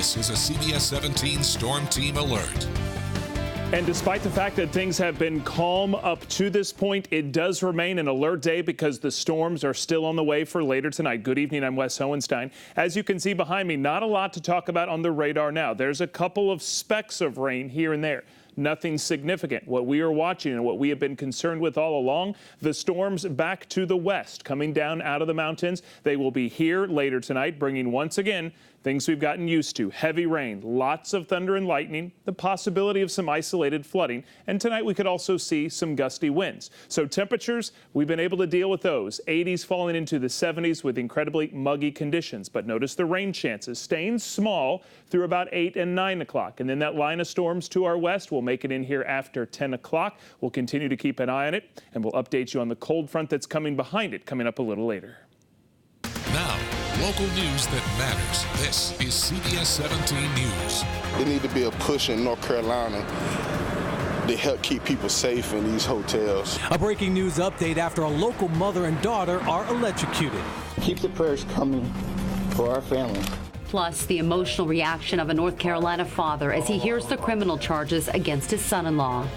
This is a CBS 17 Storm Team alert. And despite the fact that things have been calm up to this point, it does remain an alert day because the storms are still on the way for later tonight. Good evening, I'm Wes Hohenstein. As you can see behind me, not a lot to talk about on the radar now. There's a couple of specks of rain here and there. Nothing significant. What we are watching and what we have been concerned with all along, the storms back to the west, coming down out of the mountains. They will be here later tonight, bringing once again things we've gotten used to. Heavy rain, lots of thunder and lightning, the possibility of some isolated flooding, and tonight we could also see some gusty winds. So temperatures, we've been able to deal with those. 80s falling into the 70s with incredibly muggy conditions. But notice the rain chances staying small through about 8 and 9 o'clock. And then that line of storms to our west will make it in here after 10 o'clock. We'll continue to keep an eye on it, and we'll update you on the cold front that's coming behind it coming up a little later. Now, local news that matters. This is CBS 17 News. There need to be a push in North Carolina to help keep people safe in these hotels. A breaking news update after a local mother and daughter are electrocuted. Keep the prayers coming for our family. Plus, the emotional reaction of a North Carolina father as he hears the criminal charges against his son-in-law.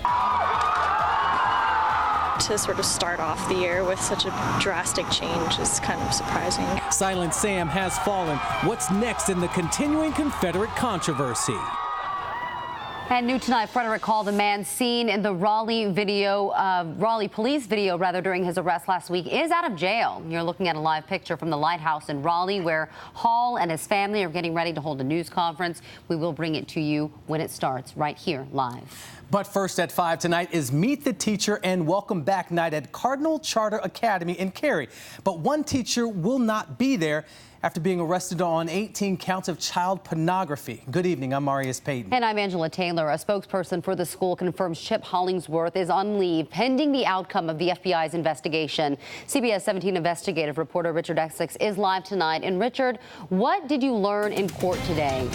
To sort of start off the year with such a drastic change is kind of surprising. Silent Sam has fallen. What's next in the continuing Confederate controversy? And new tonight, Frederick Hall, the man seen in the Raleigh police video during his arrest last week, is out of jail. You're looking at a live picture from the lighthouse in Raleigh where Hall and his family are getting ready to hold a news conference. We will bring it to you when it starts right here live. But first at 5 tonight is Meet the Teacher and Welcome Back night at Cardinal Charter Academy in Cary. But one teacher will not be there after being arrested on 18 counts of child pornography. Good evening, I'm Marius Payton. And I'm Angela Taylor. A spokesperson for the school confirms Chip Hollingsworth is on leave pending the outcome of the FBI's investigation. CBS 17 investigative reporter Richard Essex is live tonight. And Richard, what did you learn in court today?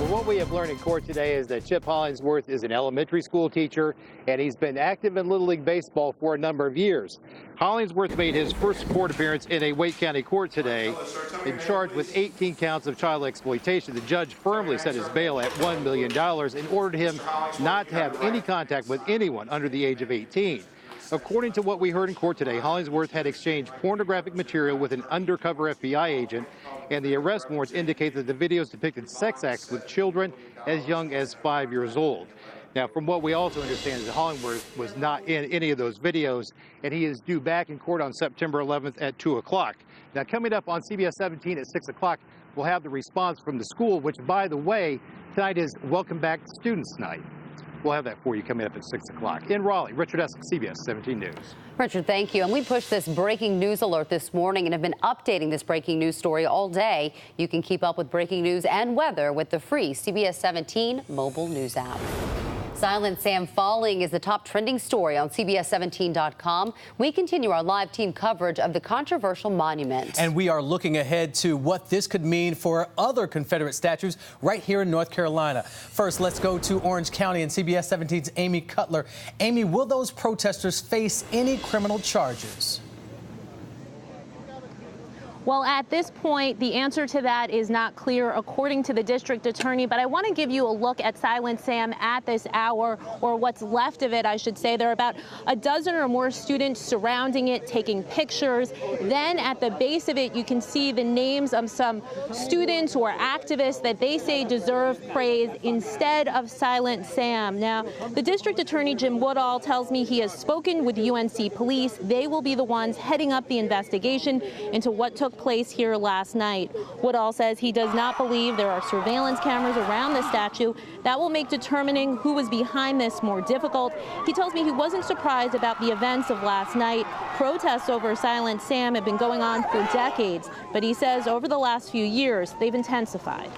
Well, what we have learned in court today is that Chip Hollingsworth is an elementary school teacher, and he's been active in Little League Baseball for a number of years. Hollingsworth made his first court appearance in a Wake County court today and charged with 18 counts of child exploitation. The judge firmly set his bail at $1 million and ordered him not to have any contact with anyone under the age of 18. According to what we heard in court today, Hollingsworth had exchanged pornographic material with an undercover FBI agent, and the arrest warrants indicate that the videos depicted sex acts with children as young as 5 years old. Now, from what we also understand is that Hollingsworth was not in any of those videos, and he is due back in court on September 11th at 2 o'clock. Now, coming up on CBS 17 at 6 o'clock, we'll have the response from the school, which, by the way, tonight is Welcome Back Students Night. We'll have that for you coming up at 6 o'clock. In Raleigh, Richard Essex, CBS 17 News. Richard, thank you. And we pushed this breaking news alert this morning and have been updating this breaking news story all day. You can keep up with breaking news and weather with the free CBS 17 mobile news app. Silent Sam falling is the top trending story on CBS17.com. We continue our live team coverage of the controversial monument. And we are looking ahead to what this could mean for other Confederate statues right here in North Carolina. First, let's go to Orange County and CBS 17's Amy Cutler. Amy, will those protesters face any criminal charges? Well, at this point, the answer to that is not clear, according to the district attorney. But I want to give you a look at Silent Sam at this hour, or what's left of it, I should say. There are about a dozen or more students surrounding it, taking pictures. Then at the base of it, you can see the names of some students or activists that they say deserve praise instead of Silent Sam. Now, the district attorney, Jim Woodall, tells me he has spoken with UNC police. They will be the ones heading up the investigation into what took place here last night. Woodall says he does not believe there are surveillance cameras around the statue. That will make determining who was behind this more difficult. He tells me he wasn't surprised about the events of last night. Protests over Silent Sam have been going on for decades, but he says over the last few years, they've intensified.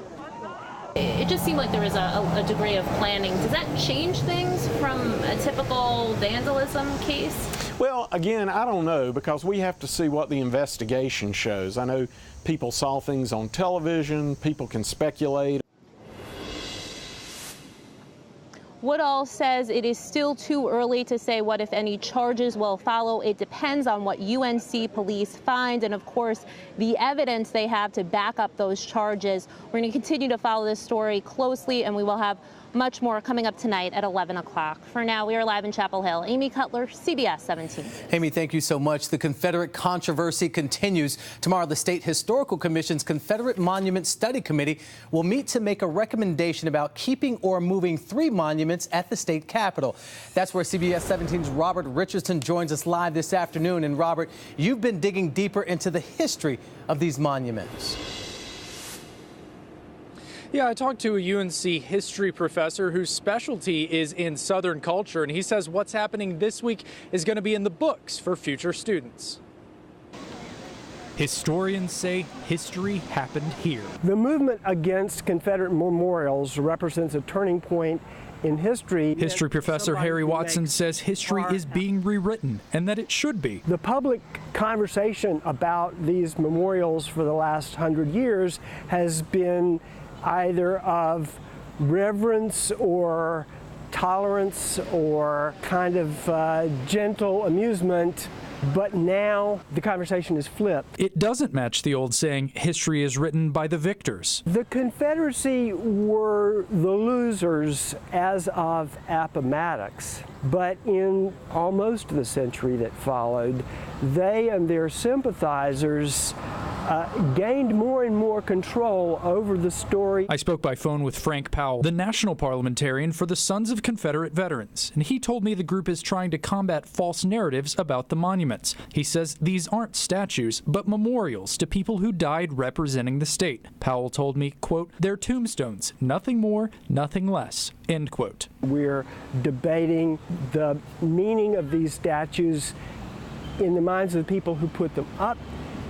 It just seemed like there was a degree of planning. Does that change things from a typical vandalism case? Well, again, I don't know, because we have to see what the investigation shows. I know people saw things on television, people can speculate. Woodall says it is still too early to say what, if any, charges will follow. It depends on what UNC police find and, of course, the evidence they have to back up those charges. We're going to continue to follow this story closely, and we will have much more coming up tonight at 11 o'clock. For now, we are live in Chapel Hill. Amy Cutler, CBS 17. Amy, thank you so much. The Confederate controversy continues. Tomorrow, the State Historical Commission's Confederate Monument Study Committee will meet to make a recommendation about keeping or moving 3 monuments at the state capitol. That's where CBS 17's Robert Richardson joins us live this afternoon. And Robert, you've been digging deeper into the history of these monuments. Yeah, I talked to a UNC history professor whose specialty is in Southern culture, and he says what's happening this week is going to be in the books for future students. Historians say history happened here. The movement against Confederate memorials represents a turning point in history. History professor Harry Watson says history is being rewritten and that it should be. The public conversation about these memorials for the last 100 years has been either of reverence or tolerance or kind of gentle amusement. But now the conversation is flipped. It doesn't match the old saying, history is written by the victors. The Confederacy were the losers as of Appomattox. But in almost the century that followed, they and their sympathizers gained more and more control over the story. I spoke by phone with Frank Powell, the national parliamentarian for the Sons of Confederate Veterans, and he told me the group is trying to combat false narratives about the monuments. He says these aren't statues, but memorials to people who died representing the state. Powell told me, quote, "They're tombstones, nothing more, nothing less," end quote. We're debating the meaning of these statues in the minds of the people who put them up,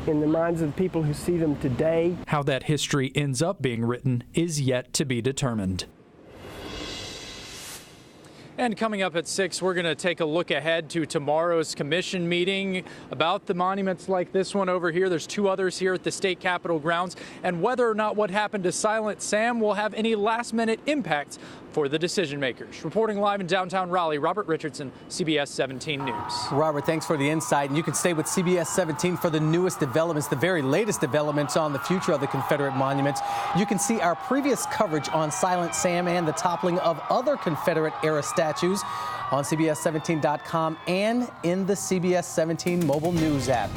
in the minds of the people who see them today. How that history ends up being written is yet to be determined. And coming up at 6, we're going to take a look ahead to tomorrow's commission meeting about the monuments like this one over here. There's 2 others here at the state capitol grounds, and whether or not what happened to Silent Sam will have any last-minute impact for the decision makers. Reporting live in downtown Raleigh, Robert Richardson, CBS 17 News. Robert, thanks for the insight. And you can stay with CBS 17 for the newest developments, the very latest developments on the future of the Confederate monuments. You can see our previous coverage on Silent Sam and the toppling of other Confederate-era statues on CBS17.com and in the CBS 17 mobile news app.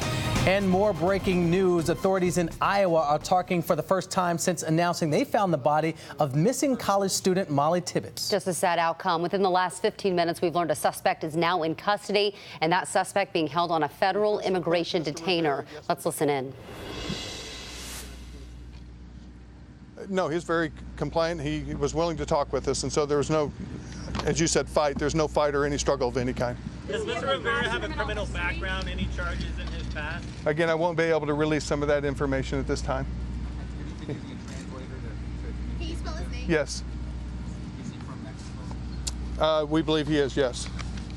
And more breaking news. Authorities in Iowa are talking for the first time since announcing they found the body of missing college student Molly Tibbetts. Just a sad outcome. Within the last 15 minutes, we've learned a suspect is now in custody, and that suspect being held on a federal immigration detainer. Let's listen in. No, he's very compliant. He was willing to talk with us, and so there was no, as you said, fight. There's no fight or any struggle of any kind. Does Mr. Rivera have a criminal background, any charges in his past? Again, I won't be able to release some of that information at this time. Can you spell his name? Yes. We believe he is, yes.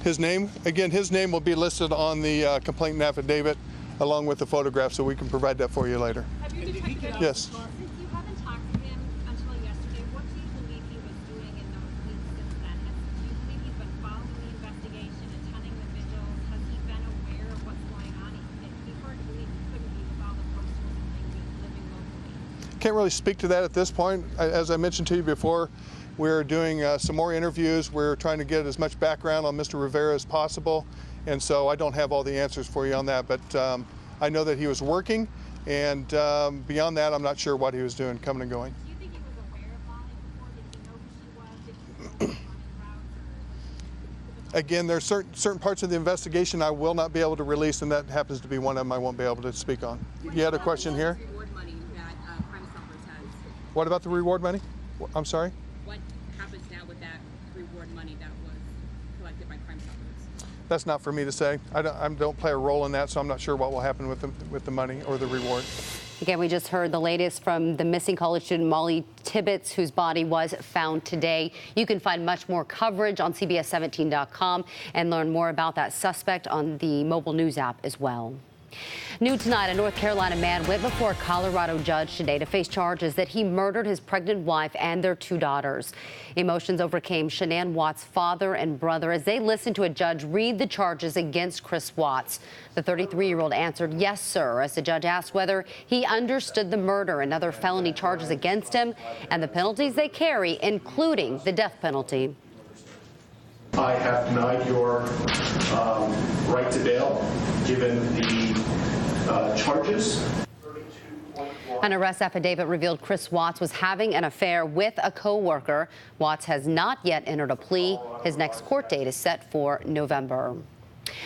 His name, again, his name will be listed on the complaint and affidavit along with the photograph, so we can provide that for you later. Have your detective Yes. Since you haven't talked to him until yesterday, what do you believe he was doing in those weeks since then? Do you believe he's been following the investigation, attending the vigils? Has he been aware of what's going on? It'd be hard to believe he couldn't be with all the posters and things and living locally. Can't really speak to that at this point. As I mentioned to you before, we're doing some more interviews. We're trying to get as much background on Mr. Rivera as possible, and so I don't have all the answers for you on that, but I know that he was working, and beyond that, I'm not sure what he was doing coming and going. Do you think he was aware of Molly before? Did he know who she was? Did he know routes? Again, there's certain parts of the investigation I will not be able to release, and that happens to be one of them I won't be able to speak on. You had a question here? Reward money that Crime Stoppers has. What about the reward money? I'm sorry? What happens now with that reward money that was collected by Crime Stoppers? That's not for me to say. I don't play a role in that, so I'm not sure what will happen with the money or the reward. Again, we just heard the latest from the missing college student Molly Tibbetts, whose body was found today. You can find much more coverage on CBS17.com and learn more about that suspect on the mobile news app as well. New tonight, a North Carolina man went before a Colorado judge today to face charges that he murdered his pregnant wife and their 2 daughters. Emotions overcame Shanann Watts' father and brother as they listened to a judge read the charges against Chris Watts. The 33-year-old answered, "Yes, sir," as the judge asked whether he understood the murder and other felony charges against him and the penalties they carry, including the death penalty. I have denied your right to bail, given the charges. An arrest affidavit revealed Chris Watts was having an affair with a co-worker. Watts has not yet entered a plea. His next court date is set for November.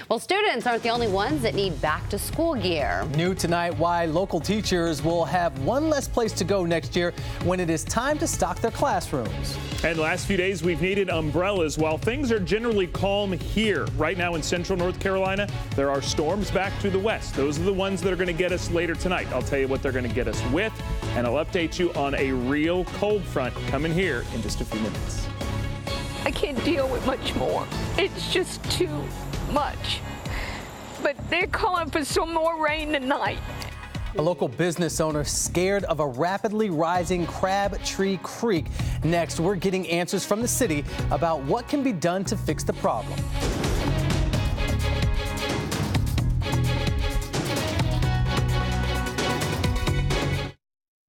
Well, students aren't the only ones that need back-to-school gear. New tonight, why local teachers will have one less place to go next year when it is time to stock their classrooms. And last few days, we've needed umbrellas. While things are generally calm here, right now in central North Carolina, there are storms back to the west. Those are the ones that are going to get us later tonight. I'll tell you what they're going to get us with, and I'll update you on a real cold front coming here in just a few minutes. I can't deal with much more. It's just too much. But they're calling for some more rain tonight. A local business owner scared of a rapidly rising Crabtree Creek. Next, we're getting answers from the city about what can be done to fix the problem.